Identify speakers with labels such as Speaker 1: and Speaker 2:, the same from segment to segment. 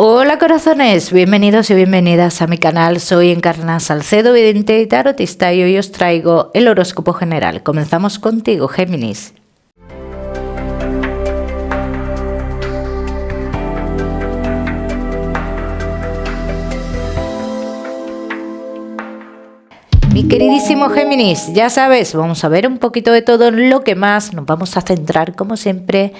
Speaker 1: Hola corazones, bienvenidos y bienvenidas a mi canal. Soy Encarna Salcedo, vidente y tarotista, y hoy os traigo el horóscopo general. Comenzamos contigo, Géminis. Mi queridísimo Géminis, ya sabes, vamos a ver un poquito de todo. Lo que más nos vamos a centrar, como siempre,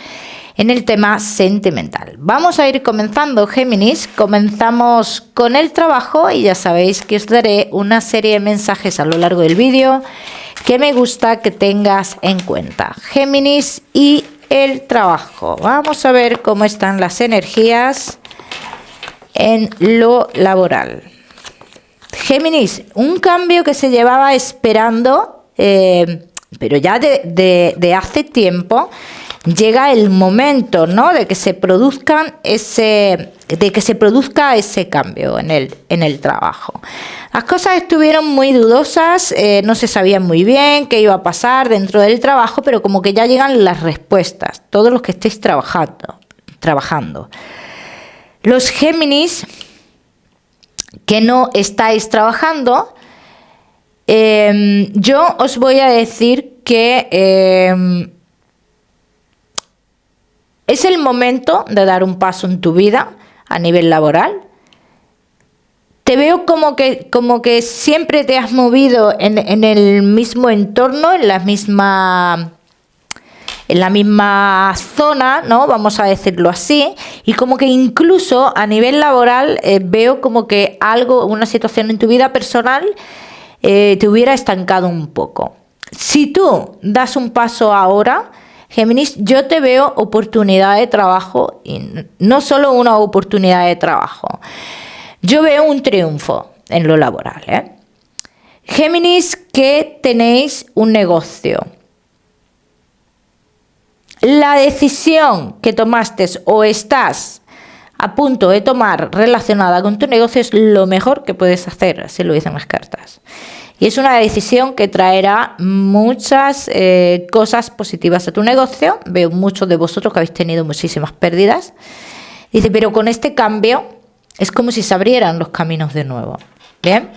Speaker 1: en el tema sentimental. Vamos a ir comenzando, Géminis. Comenzamos con el trabajo y ya sabéis que os daré una serie de mensajes a lo largo del vídeo que me gusta que tengas en cuenta. Géminis y el trabajo. Vamos a ver cómo están las energías en lo laboral. Géminis, un cambio que se llevaba esperando, pero ya de hace tiempo. Llega el momento, ¿no?, de que se produzca ese cambio en el trabajo. Las cosas estuvieron muy dudosas, no se sabía muy bien qué iba a pasar dentro del trabajo, pero como que ya llegan las respuestas, todos los que estéis trabajando. Los Géminis que no estáis trabajando, yo os voy a decir que es el momento de dar un paso en tu vida a nivel laboral. Te veo como que siempre te has movido en el mismo entorno, en la misma zona, ¿no?, vamos a decirlo así, y como que incluso a nivel laboral veo como que una situación en tu vida personal te hubiera estancado un poco. Si tú das un paso ahora, Géminis, yo te veo oportunidad de trabajo, y no solo una oportunidad de trabajo, yo veo un triunfo en lo laboral, ¿eh? Géminis, que tenéis un negocio. La decisión que tomaste o estás a punto de tomar relacionada con tu negocio es lo mejor que puedes hacer, así lo dicen las cartas. Y es una decisión que traerá muchas cosas positivas a tu negocio. Veo muchos de vosotros que habéis tenido muchísimas pérdidas. Dice, pero con este cambio es como si se abrieran los caminos de nuevo. Bien,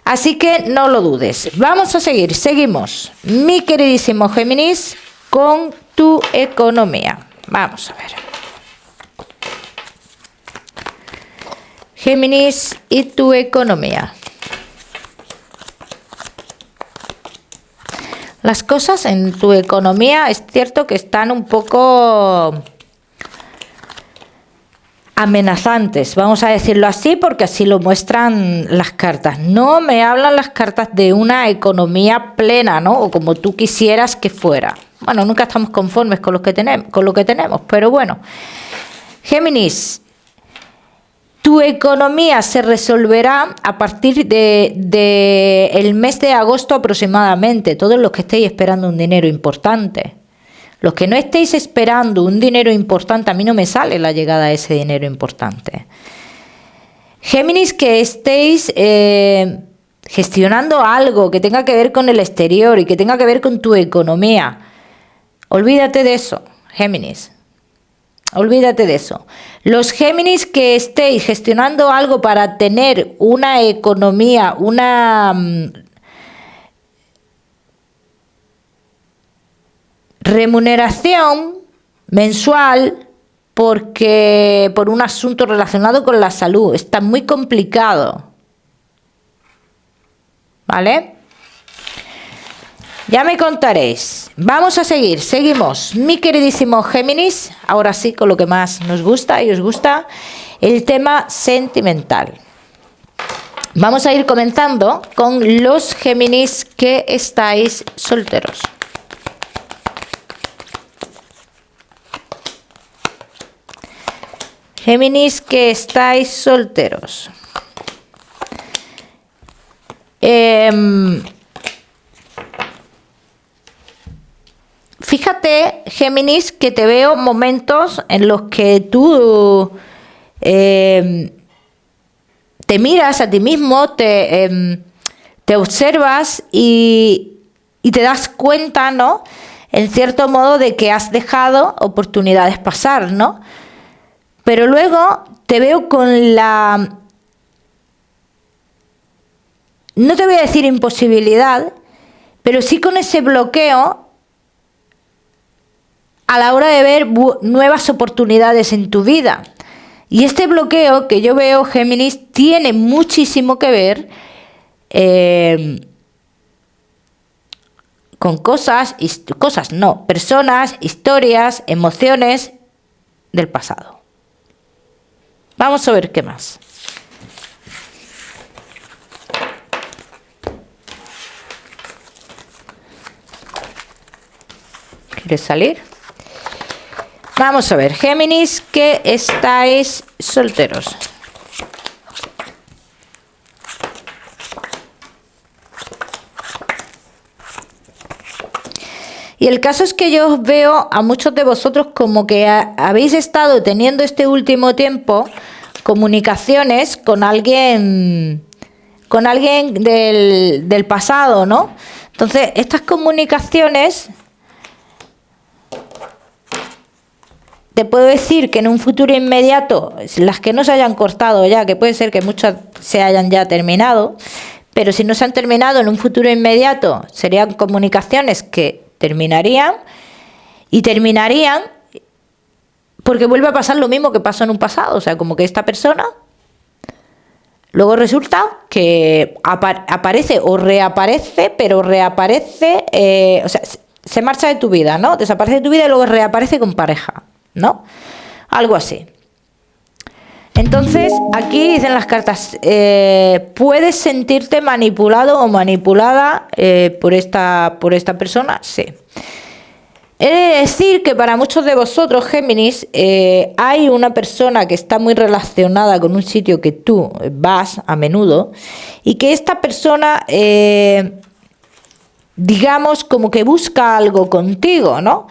Speaker 1: así que no lo dudes. Vamos a seguir, seguimos. Mi queridísimo Géminis, con tu economía. Vamos a ver. Géminis y tu economía. Las cosas en tu economía es cierto que están un poco amenazantes, vamos a decirlo así, porque así lo muestran las cartas. No me hablan las cartas de una economía plena, ¿no?, o como tú quisieras que fuera. Bueno, nunca estamos conformes con lo que tenemos, pero bueno. Géminis, tu economía se resolverá a partir de el mes de agosto aproximadamente. Todos los que estéis esperando un dinero importante. Los que no estéis esperando un dinero importante, a mí no me sale la llegada de ese dinero importante. Géminis, que estéis gestionando algo que tenga que ver con el exterior y que tenga que ver con tu economía. Olvídate de eso, Géminis. Olvídate de eso. Los Géminis que estéis gestionando algo para tener una economía, una remuneración mensual por un asunto relacionado con la salud. Está muy complicado. ¿Vale? Ya me contaréis. Vamos a seguir, seguimos. Mi queridísimo Géminis, ahora sí con lo que más nos gusta y os gusta, el tema sentimental. Vamos a ir comenzando con los Géminis que estáis solteros. Géminis que estáis solteros. Fíjate, Géminis, que te veo momentos en los que tú te miras a ti mismo, te observas y te das cuenta, ¿no?, en cierto modo, de que has dejado oportunidades pasar, ¿no? Pero luego te veo con la... No te voy a decir imposibilidad, pero sí con ese bloqueo a la hora de ver nuevas oportunidades en tu vida. Y este bloqueo que yo veo, Géminis, tiene muchísimo que ver con personas, historias, emociones del pasado. Vamos a ver qué más. ¿Quieres salir? Vamos a ver, Géminis, que estáis solteros. Y el caso es que yo os veo a muchos de vosotros como que habéis estado teniendo este último tiempo comunicaciones con alguien del pasado, ¿no? Entonces, estas comunicaciones, te puedo decir que en un futuro inmediato, las que no se hayan cortado ya, que puede ser que muchas se hayan ya terminado, pero si no se han terminado en un futuro inmediato, serían comunicaciones que terminarían porque vuelve a pasar lo mismo que pasó en un pasado. O sea, como que esta persona luego resulta que aparece o reaparece, pero reaparece, o sea, se marcha de tu vida, ¿no? Desaparece de tu vida y luego reaparece con pareja, ¿no? Algo así. Entonces, aquí dicen las cartas, ¿puedes sentirte manipulado o manipulada por esta persona? Sí. He de decir que para muchos de vosotros, Géminis, hay una persona que está muy relacionada con un sitio que tú vas a menudo y que esta persona, digamos, como que busca algo contigo, ¿no?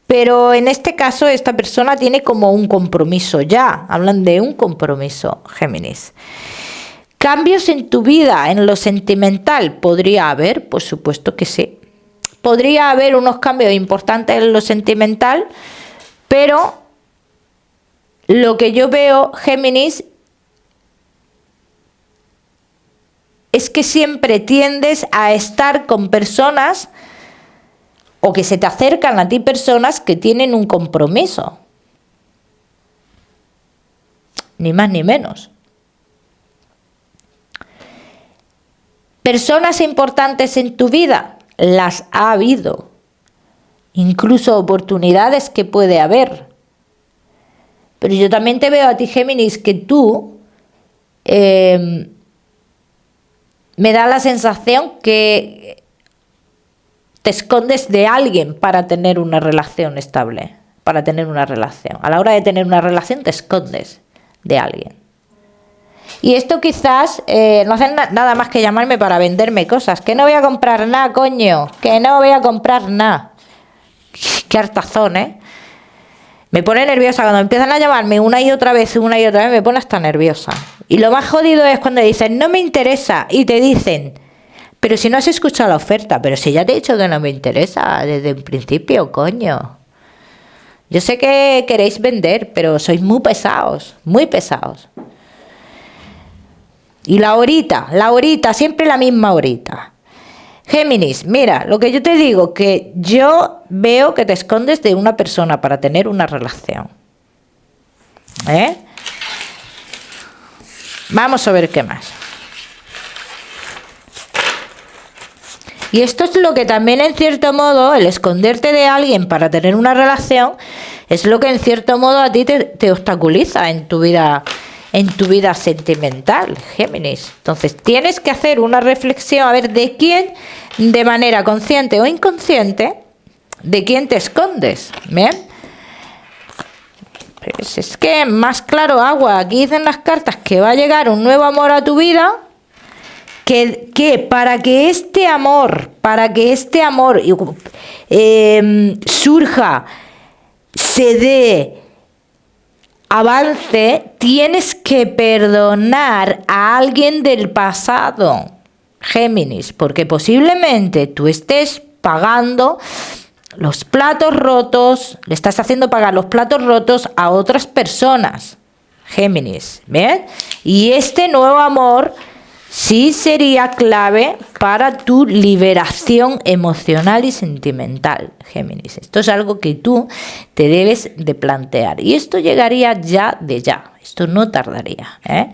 Speaker 1: Pero en este caso esta persona tiene como un compromiso ya. Hablan de un compromiso, Géminis. ¿Cambios en tu vida, en lo sentimental? ¿Podría haber? Por supuesto que sí. Podría haber unos cambios importantes en lo sentimental, pero lo que yo veo, Géminis, es que siempre tiendes a estar con personas o que se te acercan a ti personas que tienen un compromiso. Ni más ni menos. Personas importantes en tu vida, las ha habido. Incluso oportunidades que puede haber. Pero yo también te veo a ti, Géminis, que tú me da la sensación que te escondes de alguien para tener una relación estable, para tener una relación. A la hora de tener una relación te escondes de alguien. Y esto quizás no hacen nada más que llamarme para venderme cosas. Que no voy a comprar nada, coño. Que no voy a comprar nada. Qué hartazón, ¿eh? Me pone nerviosa cuando empiezan a llamarme una y otra vez, me pone hasta nerviosa. Y lo más jodido es cuando dicen, no me interesa, y te dicen... Pero si no has escuchado la oferta, pero si ya te he dicho que no me interesa desde el principio, coño. Yo sé que queréis vender, pero sois muy pesados, muy pesados. Y la horita, siempre la misma horita. Géminis, mira, lo que yo te digo, que yo veo que te escondes de una persona para tener una relación. Vamos a ver qué más. Y esto es lo que también, en cierto modo, el esconderte de alguien para tener una relación, es lo que en cierto modo a ti te obstaculiza en tu vida sentimental, Géminis. Entonces tienes que hacer una reflexión a ver de quién, de manera consciente o inconsciente, de quién te escondes. ¿Bien? Pues es que más claro agua. Aquí dicen las cartas que va a llegar un nuevo amor a tu vida. Que para que este amor surja, se dé, avance, tienes que perdonar a alguien del pasado, Géminis, porque posiblemente tú estés pagando los platos rotos, le estás haciendo pagar los platos rotos a otras personas, Géminis, ¿ven? Y este nuevo amor sí sería clave para tu liberación emocional y sentimental, Géminis. Esto es algo que tú te debes de plantear. Y esto llegaría ya de ya. Esto no tardaría, ¿eh?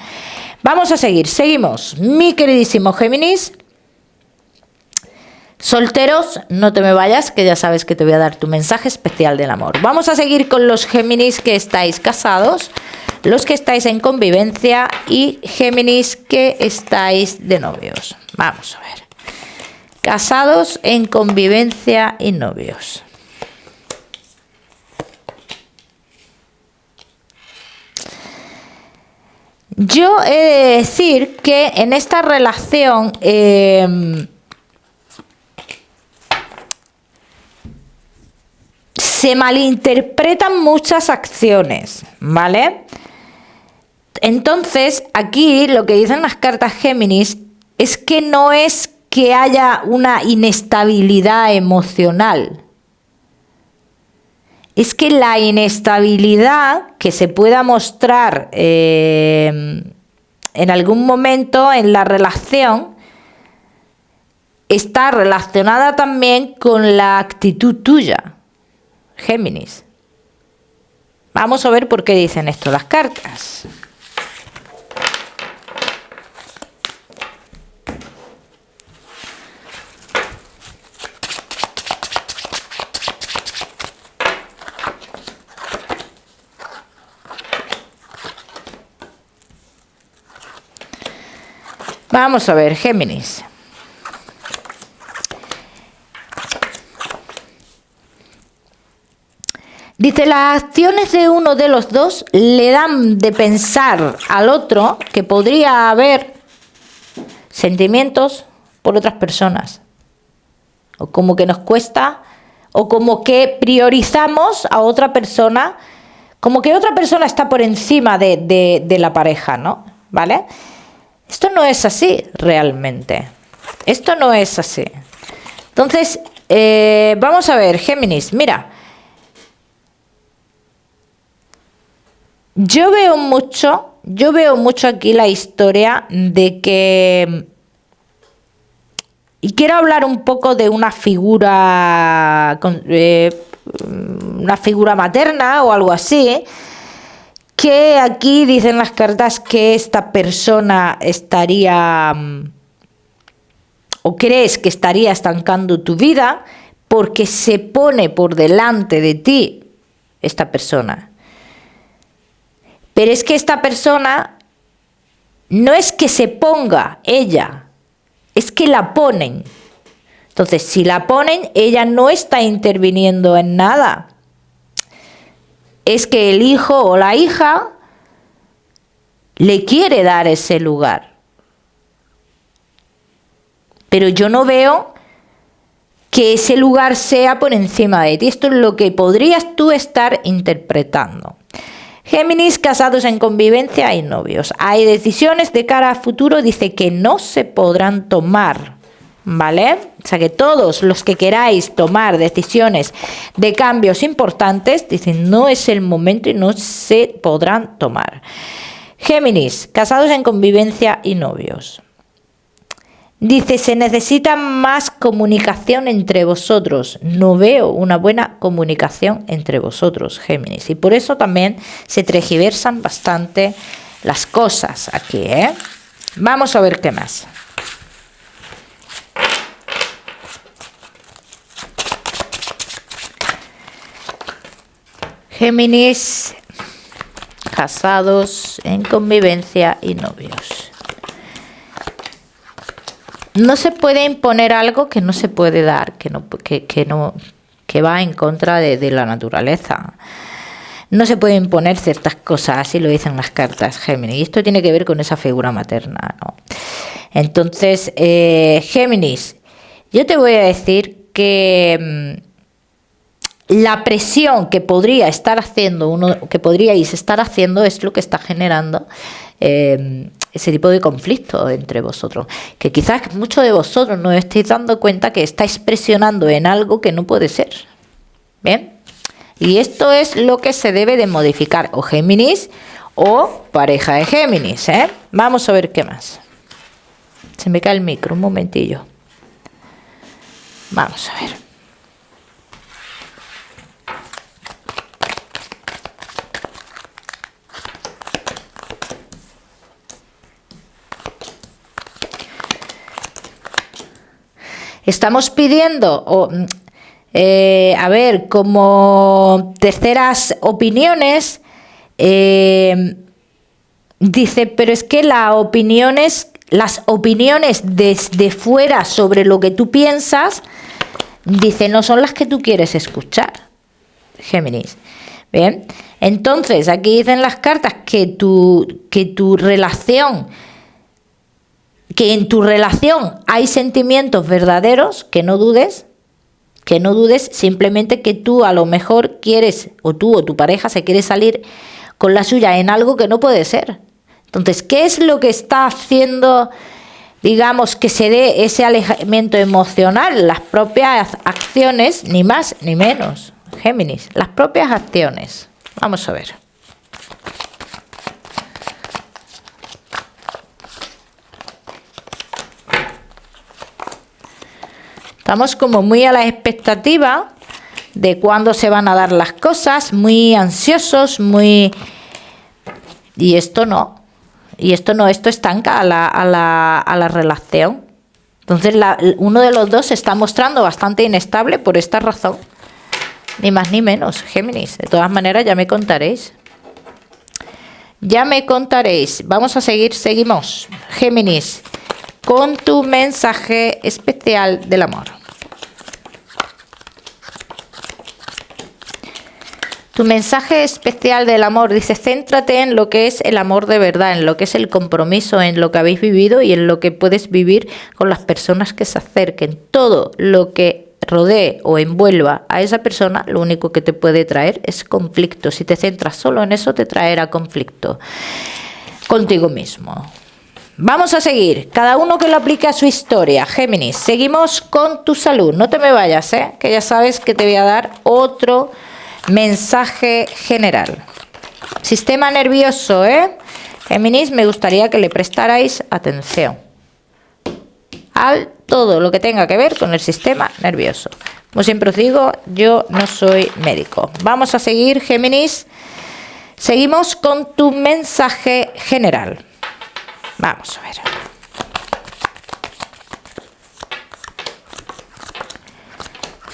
Speaker 1: Vamos a seguir. Seguimos. Mi queridísimo Géminis. Solteros, no te me vayas, que ya sabes que te voy a dar tu mensaje especial del amor. Vamos a seguir con los Géminis que estáis casados, los que estáis en convivencia y Géminis que estáis de novios. Vamos a ver. Casados, en convivencia y novios. Yo he de decir que en esta relación se malinterpretan muchas acciones, ¿vale? Entonces, aquí lo que dicen las cartas Géminis es que no es que haya una inestabilidad emocional. Es que la inestabilidad que se pueda mostrar en algún momento en la relación está relacionada también con la actitud tuya, Géminis. Vamos a ver por qué dicen esto las cartas. Vamos a ver, Géminis. Dice, las acciones de uno de los dos le dan de pensar al otro que podría haber sentimientos por otras personas. O como que nos cuesta, o como que priorizamos a otra persona, como que otra persona está por encima de la pareja, ¿no? ¿Vale? Esto no es así realmente. Esto no es así. Entonces, vamos a ver, Géminis, mira. Yo veo mucho aquí la historia de que, y quiero hablar un poco de una figura materna o algo así, que aquí dicen las cartas que esta persona estaría, o crees que estaría estancando tu vida porque se pone por delante de ti esta persona. Pero es que esta persona no es que se ponga ella, es que la ponen. Entonces, si la ponen, ella no está interviniendo en nada. Es que el hijo o la hija le quiere dar ese lugar. Pero yo no veo que ese lugar sea por encima de ti. Esto es lo que podrías tú estar interpretando. Géminis, casados en convivencia y novios. Hay decisiones de cara a futuro, dice que no se podrán tomar, ¿vale? O sea que todos los que queráis tomar decisiones de cambios importantes, dicen no es el momento y no se podrán tomar. Géminis, casados en convivencia y novios. Dice, se necesita más comunicación entre vosotros. No veo una buena comunicación entre vosotros, Géminis. Y por eso también se tergiversan bastante las cosas aquí, ¿eh? Vamos a ver qué más. Géminis, casados en convivencia y novios. No se puede imponer algo que no se puede dar, que va en contra de la naturaleza. No se puede imponer ciertas cosas, así lo dicen las cartas, Géminis. Y esto tiene que ver con esa figura materna, ¿no? Entonces, Géminis, yo te voy a decir que la presión que podríais estar haciendo es lo que está generando ese tipo de conflicto entre vosotros, que quizás muchos de vosotros no estéis dando cuenta que estáis presionando en algo que no puede ser, Bien, y esto es lo que se debe de modificar, o Géminis o pareja de Géminis, ¿eh? Vamos a ver qué más. Se me cae el micro, un momentillo. Vamos a ver. Estamos pidiendo, a ver, como terceras opiniones, dice, pero es que las opiniones desde fuera sobre lo que tú piensas, dice, no son las que tú quieres escuchar, Géminis. Bien, entonces aquí dicen las cartas que en tu relación hay sentimientos verdaderos, que no dudes, simplemente que tú a lo mejor quieres, o tú o tu pareja se quiere salir con la suya en algo que no puede ser. Entonces, ¿qué es lo que está haciendo, digamos, que se dé ese alejamiento emocional? Las propias acciones, ni más ni menos, Géminis, las propias acciones. Vamos a ver. Estamos como muy a la expectativa de cuándo se van a dar las cosas, muy ansiosos, muy... Y esto no, esto estanca a la relación. Entonces uno de los dos se está mostrando bastante inestable por esta razón. Ni más ni menos, Géminis. De todas maneras ya me contaréis. Ya me contaréis. Vamos a seguimos. Géminis, con tu mensaje especial del amor. Tu mensaje especial del amor, dice, céntrate en lo que es el amor de verdad, en lo que es el compromiso, en lo que habéis vivido y en lo que puedes vivir con las personas que se acerquen. Todo lo que rodee o envuelva a esa persona, lo único que te puede traer es conflicto. Si te centras solo en eso, te traerá conflicto contigo mismo. Vamos a seguir, cada uno que lo aplique a su historia. Géminis, seguimos con tu salud. No te me vayas, que ya sabes que te voy a dar otro mensaje general. Sistema nervioso, Géminis, me gustaría que le prestarais atención al todo lo que tenga que ver con el sistema nervioso. Como siempre os digo, yo no soy médico. Vamos a seguir, Géminis. Seguimos con tu mensaje general. Vamos a ver.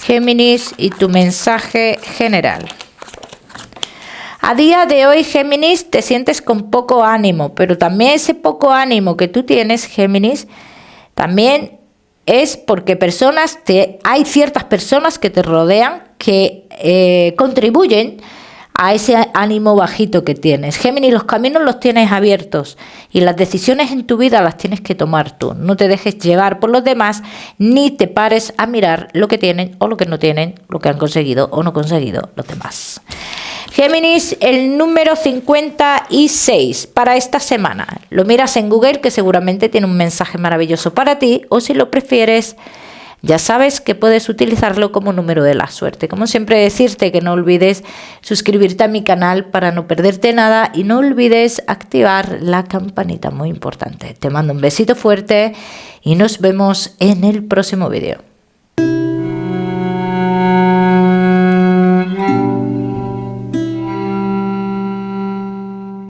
Speaker 1: Géminis y tu mensaje general. A día de hoy, Géminis, te sientes con poco ánimo, pero también ese poco ánimo que tú tienes, Géminis, también es porque hay ciertas personas que te rodean que contribuyen a ese ánimo bajito que tienes. Géminis, los caminos los tienes abiertos y las decisiones en tu vida las tienes que tomar tú. No te dejes llevar por los demás, ni te pares a mirar lo que tienen o lo que no tienen, lo que han conseguido o no conseguido los demás. Géminis, el número 56 para esta semana. Lo miras en Google, que seguramente tiene un mensaje maravilloso para ti, o si lo prefieres, ya sabes que puedes utilizarlo como número de la suerte. Como siempre, decirte que no olvides suscribirte a mi canal para no perderte nada y no olvides activar la campanita, muy importante. Te mando un besito fuerte y nos vemos en el próximo vídeo.